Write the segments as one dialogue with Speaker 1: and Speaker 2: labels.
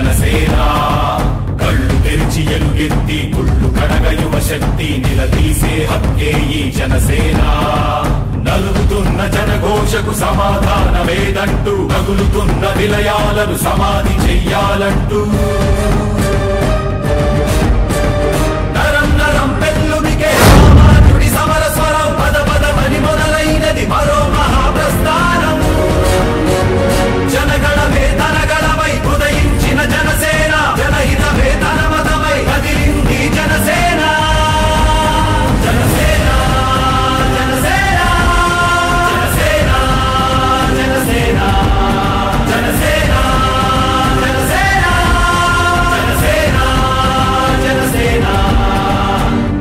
Speaker 1: జనసేన కళ్ళు తెరిచి ఎలుగెత్తి కుళ్ళు కడగ యువ శక్తి నిలదీసే హక్కే ఈ జనసేన నలుగుతున్న జనఘోషకు సమాధానమేదంటూ తగులుతున్న విలయాలను సమాధి చెయ్యాలంటూ నరం నరం పెళ్ళుమికే సామాన్యుడి సమర స్వరం పద పదమని మొదలైనది మరో మహాప్రస్థానం జనగణమే ధనగణమై ఉదయించిన జనసేన జనహితమే ధనమతమై కదిలింది జనసేన జనసేన జనసేన జనసేన జనసేన జనసేన జనసేన జనసేన జనసేన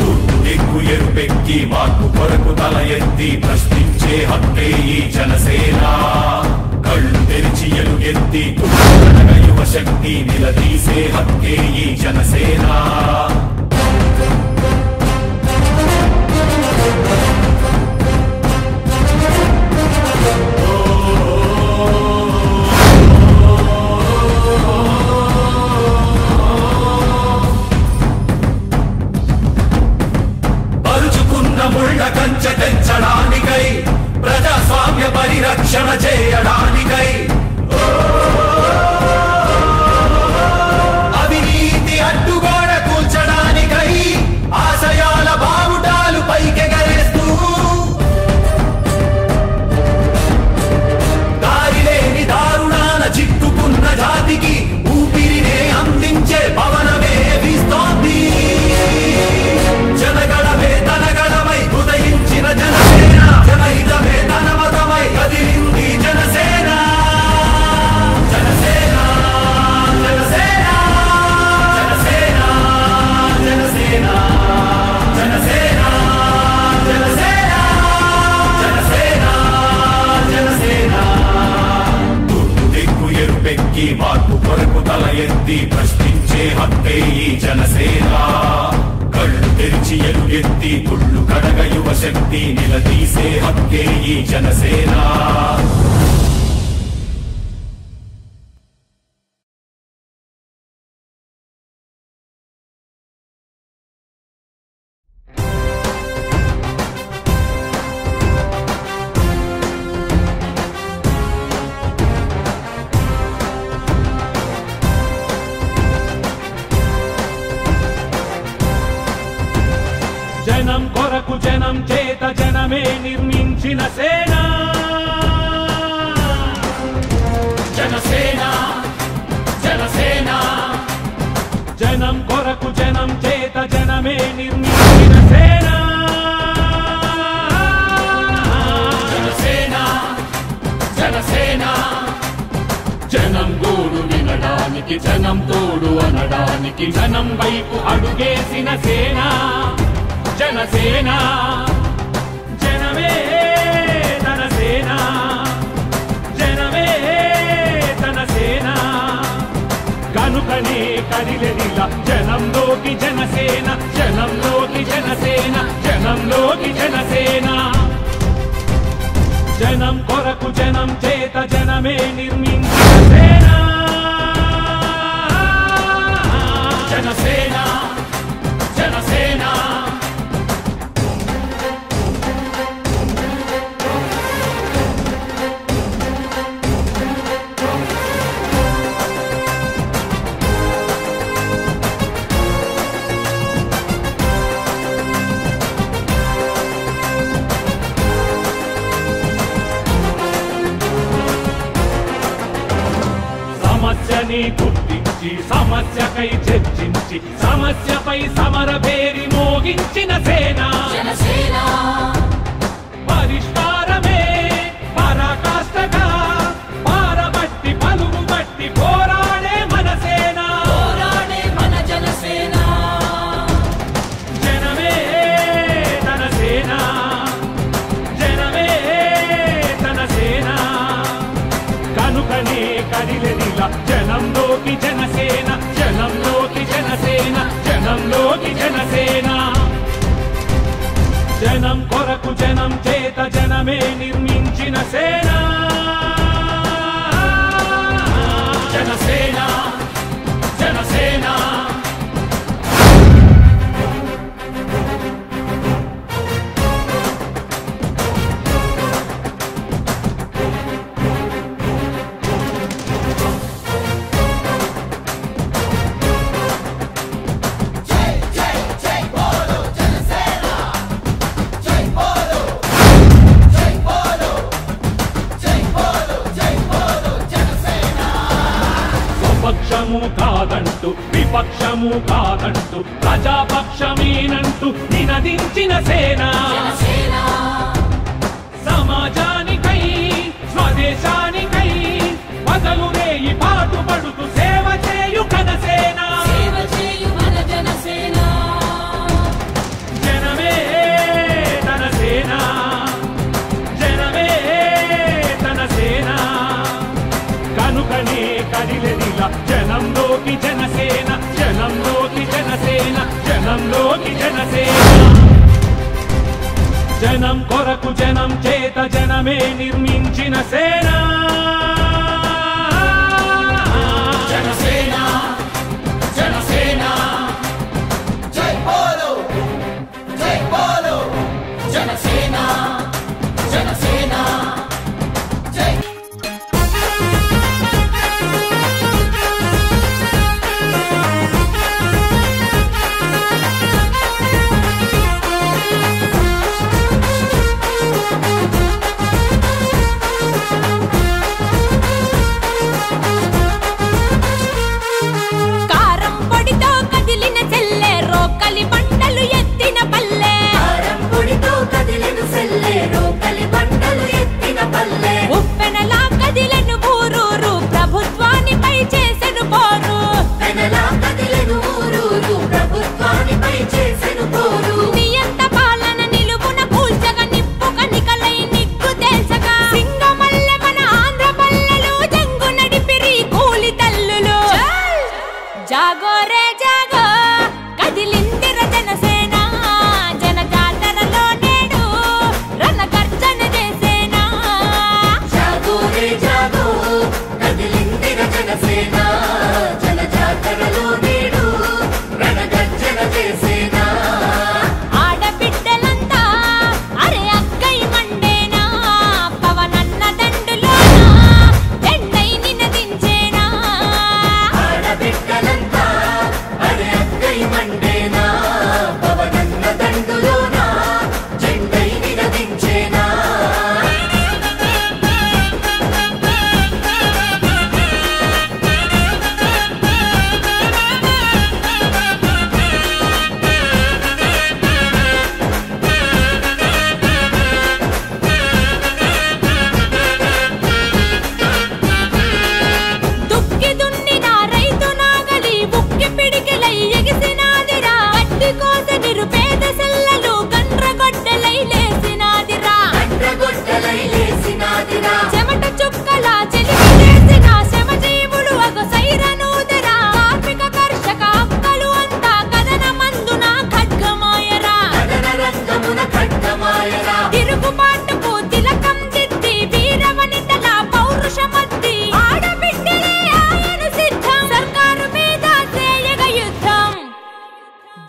Speaker 1: తూర్పు దిక్కు ఎరుపెక్కి మార్పు కొరకు తల ఎత్తి ప్రశ్నించే హక్కే ఈ జనసేన కళ్ళు తెరిచి ఎలుగెత్తి కుటుంబ యువ శక్తి నిలదీసే హక్కే ఈ జనసేన పరుచుకున్న ముళ్ళ కంచె తెంచడానికై ప్రజాస్వామ్య పరిరక్షణ చేయడానికై అవినీతి అడ్డుగోడ కూల్చడానికై ఆశయాల బావుటాలు పైకెగరేస్తూ దారిలేని దారుణాల చిక్కుకున్న జాతికి ఊపిరినే అందించే పవనమే వీస్తోంది జనగణమే తనగణమై ఉదయించిన జనసేన జనహితమే ధనమతమై కదిలింది జనసేన జనసేన జనసేన జనసేన జనసేన జనసేన జనసేన జనసేన జనసేన తూర్పు దిక్కు ఎరుపెక్కి మార్పు కొరకు తల ఎత్తి ప్రశ్నించే హక్కే ఈ జనసేన కళ్ళు తెరిచి ఎలుగెత్తి కుళ్ళు కడగ యువ శక్తి నిలదీసే హక్కే ఈ జనసేన
Speaker 2: జనం కొరకు జనం చేత జనమే నిర్మించిన సేన
Speaker 1: జనసేన జనసేన
Speaker 2: జనం కొరకు జనం చేత జనమే నిర్మించిన సేన
Speaker 1: జనసేన జనసేన
Speaker 2: జనం గోడు వినడానికి జనం తోడు అనడానికి జనం వైపు అడుగేసిన సేన జనసేన జనమే తన సేన జనమే తన సేన కనుకనే కదిలెదిలా జనంలోకి జనసేన జనంలోకి జనసేన జనంలోకి జనసేన జనం కొరకు జనం చేత జనమే నిర్మించిన సేన
Speaker 1: జనసేన జనసేన
Speaker 2: సమస్యని గుర్తించి సమస్యకై చర్చించి సమస్యపై సమర పేరి మోగించిన సేన
Speaker 3: జనసేన
Speaker 2: పరిష్కారమే పరాకాష్ఠగా పారబట్టి పలుగు బట్టి పోరాడే మన సేన
Speaker 3: పోరాడే మన జనసేన
Speaker 2: జనమే తన సేన జనమే తన సేన కనుకనే కదిలెదిలా జనంలోకి జనసేన జనంలోకి జనసేన జనంలోకి జనసేన జనం కొరకు జనం చేత జనమే నిర్మించిన సేన
Speaker 1: జనసేన
Speaker 2: కాదంటూ విపక్షము కాదంటూ ప్రజాపక్షమేనంటూ నినదించిన సేన సమాజానికై స్వదేశానికై పగలురేయి పాటుపడుతూ సేవ చేయు ఘనసేన జనమే తన సేన జనమే తన సేన కనుకనే కదిలెదిలా జనంలోకి జనసేన జనంలోకి జనసేన జనంలోకి జనసేన జనం కొరకు జనం చేత జనమే నిర్మించిన సేన
Speaker 1: జనసేన జనసేన జై బోలో జనసేన జనసేన జై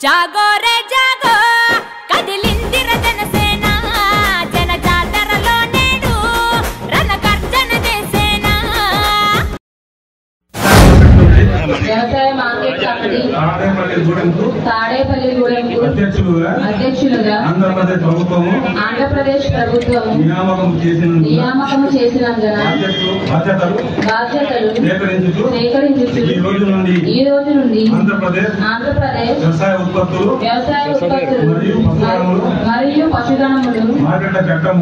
Speaker 4: జాగో రే జాగో కదిలిందిర జనసేన జన జాతరలో నేడు రణగర్జన చేసేన
Speaker 5: వ్యవసాయ మార్కెట్ కమిటీ తాడేపల్లిగూడెంకు అధ్యక్షులుగా ఆంధ్రప్రదేశ్ ప్రభుత్వం నియామకం చేసినందున బాధ్యతలు సేకరించుచు ఈ రోజు నుండి ఆంధ్రప్రదేశ్ వ్యవసాయ ఉత్పత్తులు మరియు పశుధనములు మార్కెట్ల చట్టం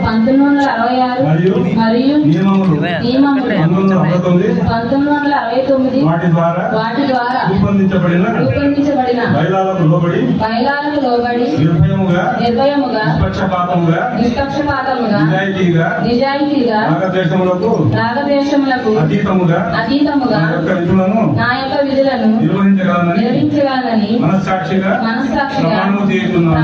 Speaker 5: 1966 మరియు నియమములు 1969 వాటి ద్వారా రూపొందించబడిన బైలాలకు లోబడి నిర్భయముగా నిష్పక్షపాతముగా నిజాయితీగా రాగద్వేషములకు అతీతముగా నా యొక్క విధులను నిర్వహించగలనని మనస్సాక్షిగా ప్రమాణం చేయుచున్నాను.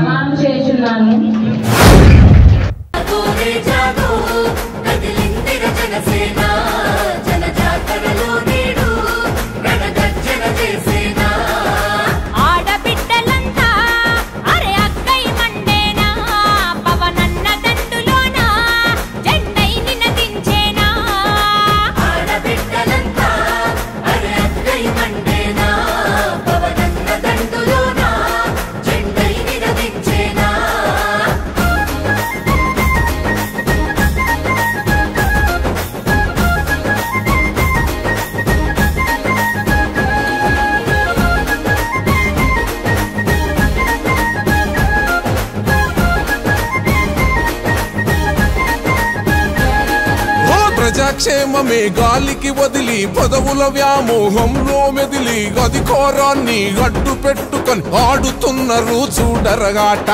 Speaker 6: సంక్షేమమే గాలికి వదిలి పదవుల వ్యామోహంలో మెదిలి అధికారాన్ని అడ్డు పెట్టుకొని ఆడుతున్నారు చూడరగాట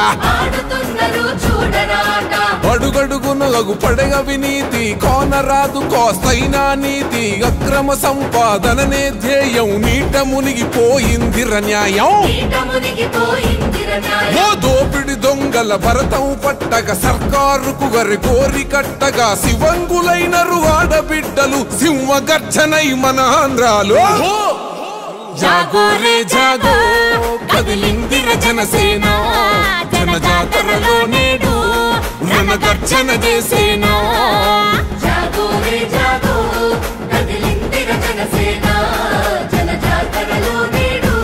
Speaker 6: అడుగడుగున పడగ వినీతి కోనరాదు కోస్తైనా నీతి అక్రమ సంపాదననే ధ్యేయం నీట మునిగిపోయిందిర న్యాయం ఓ దోపిడి దొంగల భరతం పట్టగ సర్కారుకు గరి కోరి కట్టగా శివంగులైనరు ఆడబిడ్డలు సింహ గర్జనై మన ఆంధ్రాలో జాగో రే జాగో కదిలిందిర జనసేన జనజాతరలో నేడు రణగర్జన చేసేనా
Speaker 3: జాగో రే జాగో కదిలిందిర జనసేన జనజాతరలో నేడు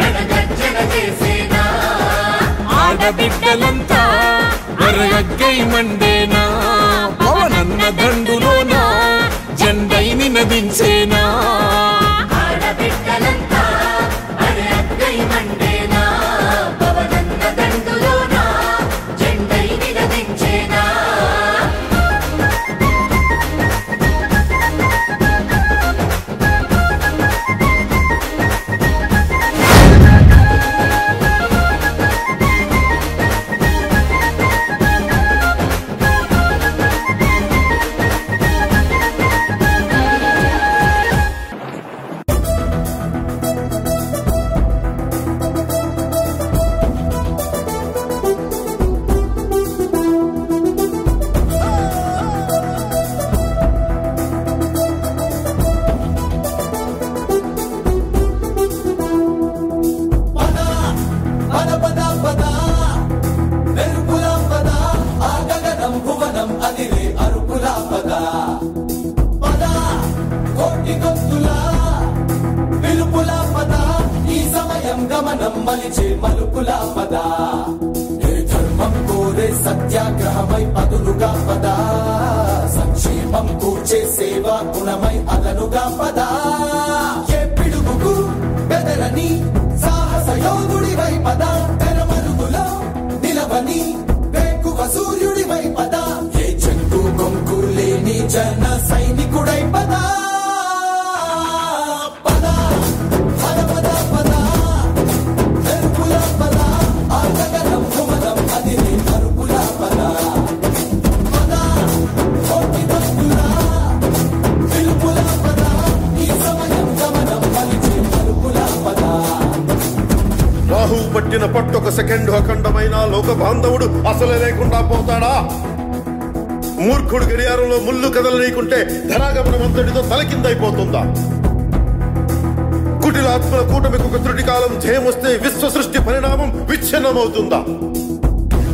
Speaker 3: రణగర్జన చేసేనా
Speaker 6: ఆడబిడ్డలంతా వరగగ్గై మండేనా పవనన్న దండులోనా జెండైని నదించేనా
Speaker 3: ఆడబిడ్డలంతా అరగై మండేనా పవనన్న దండులోనా జెండైని నదించేనా
Speaker 1: సత్యాగ్రహమై పదులుగా పదా సంక్షేమం కూర్చే సేవా గుణమై అదనుగా పదా ఏ పిడుగుకు బెదరని సాహస యోధుడివై పదా తెరమరుగులో నిలవని వేకువ సూర్యుడివై పదా ఏ చెంగు కొంకు లేని జన సైనికుడై పదా పదా పద పద పద ఎరుపుల పద ఆగగనం భువనం అది అరుపుల పద పద కోటి భక్తుల పిలుపుల పద ఈ సమయం గమనం మలిచి అరుపుల పద
Speaker 7: రాహు పట్టిన పట్టొక సెకండ్ అఖండమైన లోక బాంధవుడు అసలే లేకుండా పోతాడా? మూర్ఖుడు గడియారంలో ముళ్ళు కదలనీకుంటే ధరాగమనం అంతటితో తలకిందైపోతుందా? కుటిలాత్మల కూటమికి ఒక త్రుటి కాలం ధ్యేయమొస్తే విశ్వ సృష్టి పరిణామం విచ్ఛిన్నమవుతుందా?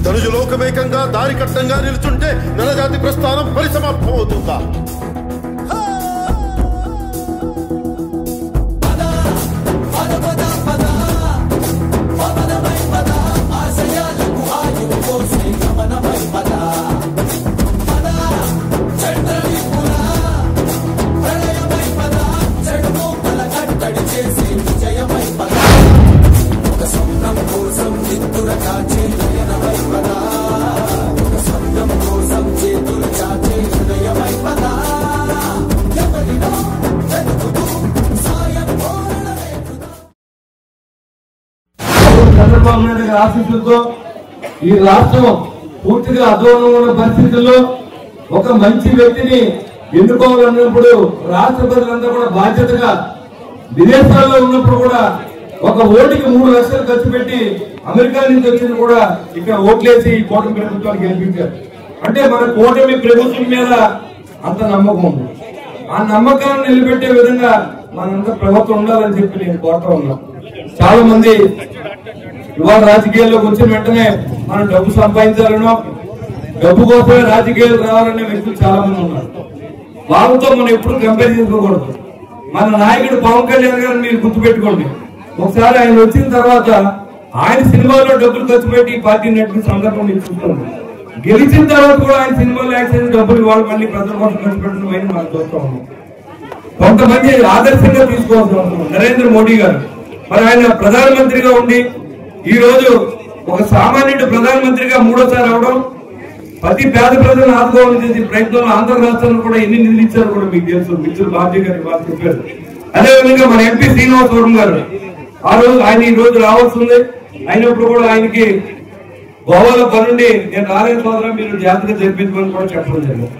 Speaker 7: తనుజు లోకమేకంగా దారి కట్టంగా నిలుచుంటే నరజాతి ప్రస్థానం పరిసమాప్తమవుతుందా?
Speaker 8: చంద్రబాబు నాయుడు గారి ఆశీస్సులతో ఈ రాష్ట్రం పూర్తిగా అధోగతిలో ఉన్న పరిస్థితుల్లో ఒక మంచి వ్యక్తిని ఎన్నుకోవాలన్నప్పుడు రాష్ట్ర ప్రజలంతా కూడా బాధ్యతగా విదేశాల్లో ఉన్నప్పుడు కూడా ఒక ఓటుకి 3 లక్షలు ఖర్చు పెట్టి అమెరికా నుంచి వచ్చిన కూడా ఇక్కడ ఓట్లేసి ఈ కూటమి ప్రభుత్వాన్ని గెలిపించారు. అంటే మన కూటమి ప్రభుత్వం మీద అంత నమ్మకం ఉంది. ఆ నమ్మకాన్ని నిలబెట్టే విధంగా మనంతా ప్రభుత్వం ఉండాలని చెప్పి నేను కోరుతా ఉన్నా. చాలా మంది ఇవాళ రాజకీయాల్లోకి వచ్చిన వెంటనే మనం డబ్బు సంపాదించాలనో డబ్బు కోసమే రాజకీయాలు రావాలనే వ్యక్తులు చాలా మంది ఉన్నారు. వాళ్ళతో మనం ఎప్పుడు కంపేర్ చేసుకోకూడదు. మన నాయకుడు పవన్ కళ్యాణ్ గారిని మీరు గుర్తుపెట్టుకోండి. ఒకసారి ఆయన వచ్చిన తర్వాత ఆయన సినిమాలో డబ్బులు ఖర్చు పెట్టి ఈ పార్టీ నడిపిన సందర్భం నేను చూస్తాను. గెలిచిన తర్వాత కూడా ఆయన సినిమాలో యాక్షన్ డబ్బులు వాళ్ళు మళ్ళీ ప్రజల కోసం ఖర్చు పెట్టడం మనం చూస్తా ఉన్నాం. కొంతమంది ఆదర్శంగా తీసుకోవాల్సి వస్తున్నాం. నరేంద్ర మోడీ గారు మరి ఆయన ప్రధానమంత్రిగా ఉండి ఈ రోజు ఒక సామాన్యుడు ప్రధానమంత్రిగా 3వ సారి అవడం, ప్రతి పేద ప్రజలను ఆదుకోవాలని చేసే ప్రయత్నంలో ఆంధ్ర రాష్ట్రంలో కూడా ఎన్ని నిధులు ఇచ్చారో కూడా మీకు తెలుసు. మిత్రులు బాధ్య గారు వాళ్ళు చెప్పారు. అదేవిధంగా మన ఎంపీ శ్రీనివాసవరం గారు ఆ రోజు ఆయన ఈ రోజు రావాల్సి ఉంది. అయినప్పుడు కూడా ఆయనకి గోవాలో పనుండి నేను రాలేని సోదరం మీరు జాగ్రత్తగా జరిపించమని కూడా చెప్పడం జరిగింది.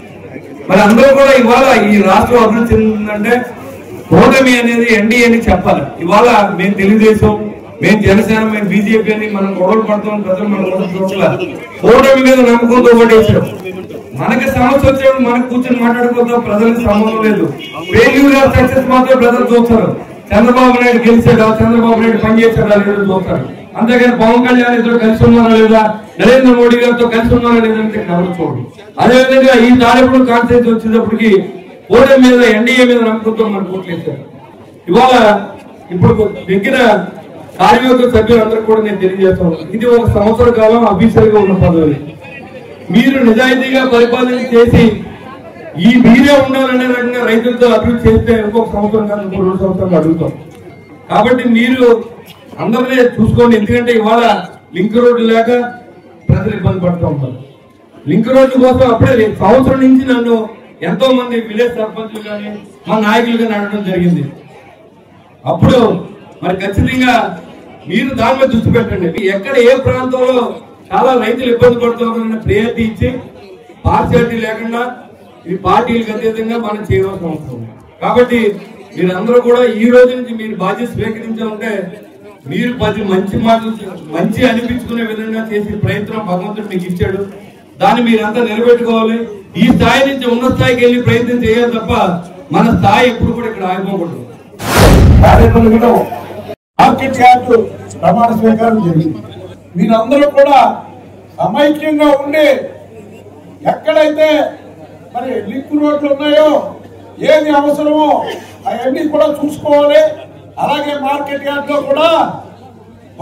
Speaker 8: మరి అందరూ కూడా ఇవాళ ఈ రాష్ట్రం అభివృద్ధి చెందిందంటే కూటమి అనేది ఎన్డీఏ అని చెప్పాలి. ఇవాళ మేము తెలుగుదేశం, మేము జనసేన, మేము బీజేపీ అని మనం గొడవలు పడతాం. ప్రజలు మనం కూడా చూడాలి. కూటమి మీద నమ్మకంతో ఓటేసాం. మనకి సమస్య వచ్చేప్పుడు మనకు కూర్చొని మాట్లాడుకుంటాం. ప్రజలకు సంబంధం లేదు. ఫెయిల్యూర్ ఆఫ్ సక్సెస్ మాత్రం ప్రజలు చూస్తారు. చంద్రబాబు నాయుడు గెలిచాడా, చంద్రబాబు నాయుడు పనిచేసాడా లేదో చూస్తారు. అంతేగాని పవన్ కళ్యాణ్ ఇద్దరు కలిసి ఉన్నారా లేదా, నరేంద్ర మోడీ గారితో కలిసి ఉన్నారా లేదంటే ఎవరు చూడండి. అదేవిధంగా ఈ తాడేపూడి కాన్స్టిట్యూన్సీ వచ్చేటప్పటికి కూటమి మీద ఎన్డీఏ మీద నమ్మకంతో మనకు ఓట్లేశారు. ఇవాళ ఇప్పుడు దగ్గర కార్యవర్గ సభ్యులందరూ కూడా నేను తెలియజేస్తాను, ఇది 1 సంవత్సర కాలం ఆఫీసర్ గా ఉన్న పదవి. మీరు నిజాయితీగా పరిపాలన చేసి ఈ మీరే ఉండాలనే రకంగా రైతులతో అభివృద్ధి చేస్తే ఇంకొక సంవత్సరం కాదు, ఇంకో 2 సంవత్సరాలు అడుగుతాం. కాబట్టి మీరు అందరినీ చూసుకోండి. ఎందుకంటే ఇవాళ లింక్ రోడ్డు లేక ప్రజలు ఇబ్బంది పడుతూ ఉంటారు. లింక్ రోడ్డు కోసం అప్పుడే సంవత్సరం నుంచి నన్ను ఎంతో మంది విలేజ్ సర్పంచులు కానీ మా నాయకులు కానీ అడగడం జరిగింది. అప్పుడు మరి ఖచ్చితంగా మీరు దాని మీద దృష్టి పెట్టండి. ఎక్కడ ఏ ప్రాంతంలో చాలా రైతులు ఇబ్బంది పడుతున్నారన్న ప్రయారిటీ ఇచ్చి పార్షియాలిటీ లేకుండా ఈ పార్టీలకు అతీతంగా మనం చేయవలసిన అవసరం. కాబట్టి మీరందరూ కూడా ఈ రోజు నుంచి మీరు బాధ్యత స్వీకరించాలంటే మీరు 10 మంచి మాటలు మంచి అనిపించుకునే విధంగా చేసే ప్రయత్నం భగవంతుడు మీకు ఇచ్చాడు. దాన్ని మీరంతా నిలబెట్టుకోవాలి. ఈ స్థాయి నుంచి ఉన్న స్థాయికి వెళ్ళి ప్రయత్నం చేయాలి తప్ప మన స్థాయి ఎప్పుడు కూడా ఇక్కడ ఆగిపోకూడదు.
Speaker 9: మార్కెట్ యార్డ్ ప్రమాణ స్వీకారం జరిగింది. మీరందరూ కూడా సమైక్యంగా ఉండి ఎక్కడైతే మరి లింక్ రోడ్లు ఉన్నాయో ఏది అవసరమో అవన్నీ కూడా చూసుకోవాలి. అలాగే మార్కెట్ యార్డ్ లో కూడా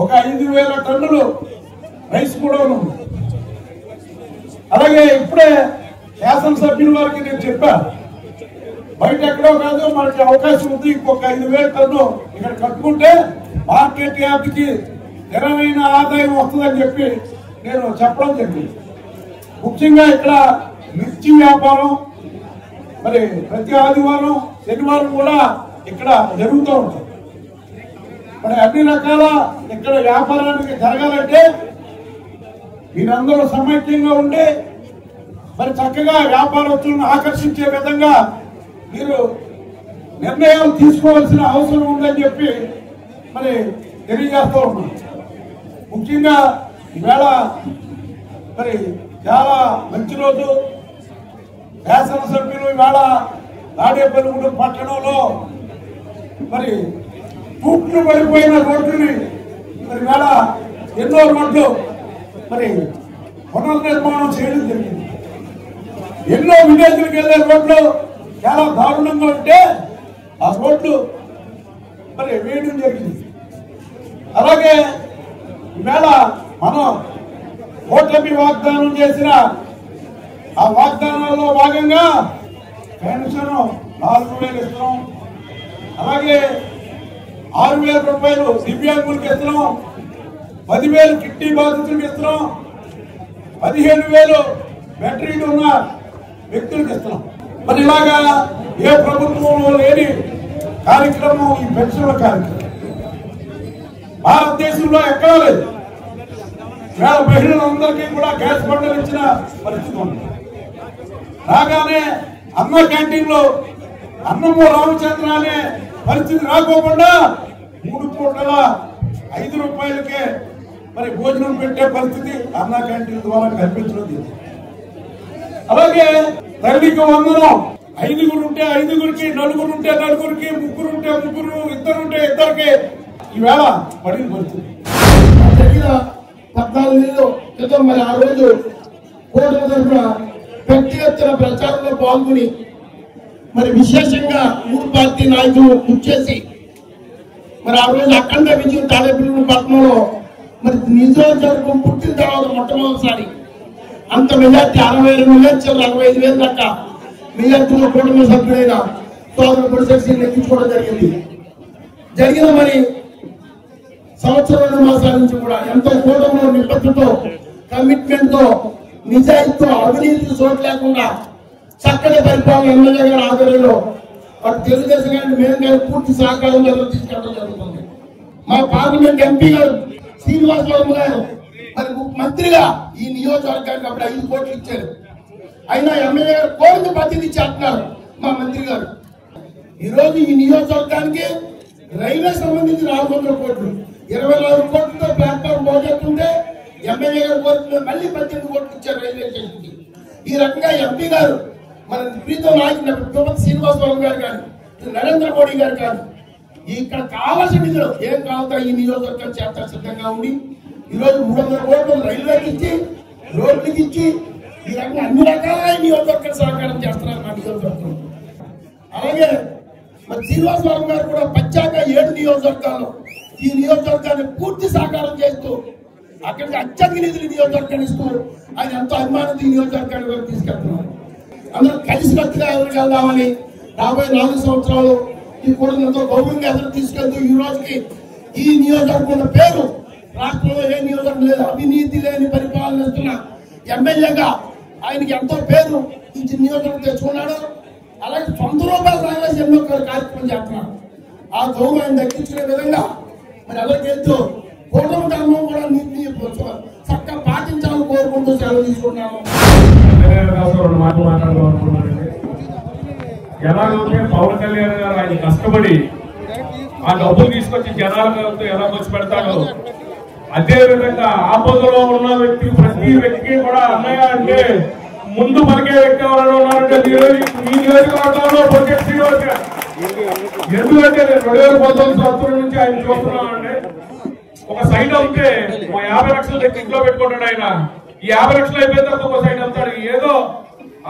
Speaker 9: ఒక 5,000 టన్నులు రైస్ కూడా ఉంది. అలాగే ఇప్పుడే శాసనసభ్యుల వారికి నేను చెప్పాను, బయట ఎక్కడో కాదు మనకి అవకాశం ఉంది. ఇంకొక 5,000 టన్ను ఇక్కడ కట్టుకుంటే మార్కెట్ యార్డ్ కి స్థిరమైన ఆదాయం వస్తుందని చెప్పి నేను చెప్పడం జరిగింది. ముఖ్యంగా ఇక్కడ మిర్చి వ్యాపారం మరి ప్రతి ఆదివారం శనివారం కూడా ఇక్కడ జరుగుతూ ఉంటుంది. మరి అన్ని రకాల ఇక్కడ వ్యాపారానికి జరగాలంటే మీరందరూ సమైక్యంగా ఉండి మరి చక్కగా వ్యాపారస్తులను ఆకర్షించే విధంగా మీరు నిర్ణయాలు తీసుకోవాల్సిన అవసరం ఉందని చెప్పి మరి తెలియజేస్తూ ఉన్నాం. ముఖ్యంగా ఈవేళ మరి చాలా మంచి రోజు. శాసనసభ్యులు ఈవేళ తాడేపల్లిగూడెం పట్టణంలో మరి తూట్లు పడిపోయిన రోడ్లని మరి ఈవేళ ఎన్నో రోడ్లు మరి పునర్నిర్మాణం చేయడం జరిగింది. ఎన్నో విలేజ్లకు వెళ్లే రోడ్లు చాలా దారుణంగా ఉంటే ఆ రోడ్లు మరి వేయడం జరిగింది. అలాగే ఈవేళ మనం ఓటమి వాగ్దానం చేసిన ఆ వాగ్దానాల్లో భాగంగా పెన్షన్ 4,000 ఇస్తున్నాం. అలాగే 6,000 రూపాయలు దివ్యాంగులకు ఇస్తున్నాం. 10,000 కిడ్నీ బాధితులకు ఇస్తున్నాం. 15,000 బ్యాటరీలు ఉన్న వ్యక్తులకు ఇస్తున్నాం. మరి ఇలాగా ఏ ప్రభుత్వంలో లేని కార్యక్రమం ఈ పెన్షన్ల కార్యక్రమం భారతదేశంలో ఎక్కడా లేదు. వేళ మహిళలందరికీ కూడా గ్యాస్ బండలు ఇచ్చిన పరిస్థితి ఉంది. రాగానే అన్న క్యాంటీన్ లో అన్నము రామచంద్ర అనే పరిస్థితి రాకోకుండా 3 పూటల 5 రూపాయలకే మరి భోజనం పెట్టే పరిస్థితి అన్న క్యాంటీన్ ద్వారా కల్పించడం. అలాగే తల్లికి వందనం 5 ఉంటే 5కి, 4 ఉంటే 4కి, 3 ఉంటే 3, 2 ఉంటే 2కి ఈవేళ పడిన పరిస్థితి.
Speaker 10: 14 నెలల క్రితం మరి ఆ రోజు కోర్టు తరఫున పెద్ద ఎత్తున ప్రచారంలో పాల్గొని మరి విశేషంగా 3 పార్టీ నాయకులు కూర్చేసి మరి ఆ రోజు అఖండ విజయం తాడేపల్లిగూడెం పట్టణంలో మరి నియోజకవర్గం పుట్టిన తర్వాత మొట్టమొదటిసారి అంత మెజార్టీ 62,000 65,000 దాకా మెజార్టీలో కుటుంబ సభ్యులైన సోదరు పొడిశెట్టి లెక్కించుకోవడం జరిగిన మరి సంవత్సరం 2 మాసాల నుంచి కూడా ఎంతో కూటమిలో నిబద్ధతతో కమిట్మెంట్ తో నిజాయితీతో అవినీతికి చోటు లేకుండా చక్కటి పరిపాలన ఎమ్మెల్యే గారి ఆధ్వర్యంలో అటు తెలుగుదేశం గారిని మేము గారి పూర్తి సహకారం తీసుకెళ్ళడం జరుగుతుంది. మా పార్లమెంట్ ఎంపీ గారు శ్రీనివాసరావు గారు మరి మంత్రిగా ఈ నియోజకవర్గానికి అప్పుడు 5 కోట్లు ఇచ్చారు. అయినా ఎమ్మెల్యే గారు కోరిక పద్ధతి చేస్తున్నారు మా మంత్రి గారు. ఈరోజు ఈ నియోజకవర్గానికి రైల్వే సంబంధించి 400 కోట్లు 24 కోట్లతో ప్లాట్ఫామ్ పోగొట్టుంటే ఎమ్మెల్యే గారు కోరుతున్న మళ్ళీ 18 కోట్లు ఇచ్చారు రైల్వే స్టేషన్కి. ఈ రకంగా ఎంపీ గారు మన ప్రీతం నాయకులు తిరుపతి శ్రీనివాసరావు గారు కానీ నరేంద్ర మోడీ గారు కానీ ఇక్కడ కావాల్సిన నిధులు ఏం కావాలో ఈ నియోజకవర్గం చేత సిద్ధంగా ఉండి ఈరోజు 300 కోట్లు రైల్వేకి ఇచ్చి రోడ్లకి ఇచ్చి ఈ రకంగా అన్ని రకాల నియోజకవర్గం సహకారం చేస్తున్నారు మా నియోజకవర్గం. అలాగే మరి శ్రీనివాసరావు గారు కూడా పచ్చాక 7 నియోజకవర్గాల్లో ఈ నియోజకవర్గాన్ని పూర్తి సహకారం చేస్తూ అక్కడికి అత్యధిక నిధులు నియోజకవర్గాన్ని ఇస్తూ ఆయన ఎంతో అభిమానంతో ఈ నియోజకవర్గాన్ని వరకు తీసుకెళ్తున్నారు. అందరూ కలిసికట్టుగా ఎవరికి వెళ్దామని రాబోయే 4 సంవత్సరాలు ఈ కూడా ఎంతో గౌరవంగా ఎదురు తీసుకెళ్తూ ఈ రోజుకి ఈ నియోజకవర్గం పేరు రాష్ట్రంలో ఏ నియోజకవర్గం లేదు అవినీతి లేని పరిపాలన ఇస్తున్న ఎమ్మెల్యేగా ఆయనకి ఎంతో పేరు ఈ నియోజకవర్గం తెచ్చుకున్నాడు. అలాగే ₹100 రాగానే ఎన్నో కార్యక్రమం చేస్తున్నాడు. ఆ గౌరవాన్ని దక్కించుకునే విధంగా మరి అలాగేస్తూ కూటమి ధర్మం కూడా నీతి చక్కగా పాటించాలని కోరుకుంటూ సెలవు తీసుకుంటున్నాము.
Speaker 2: ఎలాగైతే పవన్ కళ్యాణ్ గారు ఆయన కష్టపడి ఆ డబ్బులు తీసుకొచ్చి జనాలకు ఎలా ఖర్చు పెడతాడో అదే విధంగా ఆపదలో ఉన్న వ్యక్తి ప్రతి వ్యక్తికి కూడా అన్నయ్య అంటే ముందు పలికే వ్యక్తి ఎవరైనా ఉన్నారంటే ఈ నియోజకవర్గంలో పలికే శ్రీనివాస్ గారు. ఎందుకంటే 2019 సంవత్సరం నుంచి ఆయన చూస్తున్నామంటే ఒక సైట్ అవుతే 50 లక్షలు తెచ్చి ఇంట్లో పెట్టుకుంటాడు ఆయన. ఈ 50 లక్షలు అయిపోయిన తర్వాత ఒక సైట్ అవుతాడు. ఏదో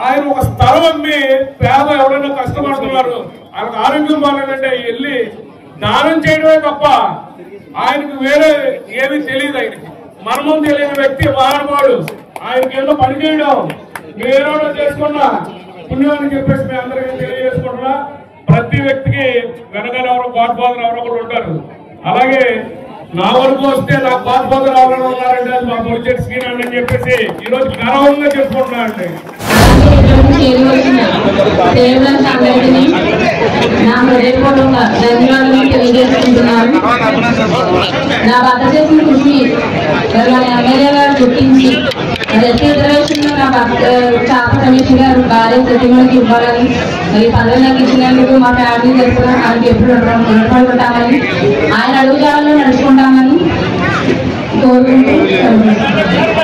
Speaker 2: ఆయన ఒక స్థలం అమ్మి పేద ఎవరైనా కష్టపడుతున్నారు ఆయనకు ఆరోగ్యం బాగాలంటే వెళ్ళి దానం చేయడమే తప్ప ఆయనకు వేరే ఏమీ తెలియదు. ఆయనకి మర్మం తెలియని వ్యక్తి మహానుభావుడు. ఆయనకి ఏదో పని చేయడం మీరేదో చేసుకున్నా పుణ్యాన్ని చెప్పేసి మేము అందరికీ తెలియజేసుకుంటున్నా. ప్రతి వ్యక్తికి వెనకాల ఎవరో గాడ్ ఫాదర్ ఎవరో ఒకరు ఉంటారు. అలాగే నా వరకు వస్తే నాకు గాడ్ ఫాదర్ ఎవరైనా ఉన్నారంటే అది మా పొలిచెట్టి శ్రీనాథ్ అని చెప్పేసి ఈ రోజు గర్వంగా చెప్పుకుంటున్నా అండి.
Speaker 11: నా హృదయపూర్వక ధన్యవాదాలు తెలియజేసుకుంటున్నాను. నా వద్ద చేసిన కృషి ఎమ్మెల్యే గారు గుర్తించి ఎస్సీ రిజర్వేషన్ నా చాప రమేష్ గారు భార్య సచివులకు ఇవ్వాలని మరి పదవి నాకు ఇచ్చినందుకు మా ఫ్యామిలీ తరఫున ఆయనకి ఎప్పుడు రుణపడుకుంటామని ఆయన అడుగుజాడల్లో నడుచుకుంటామని కోరుకుంటూ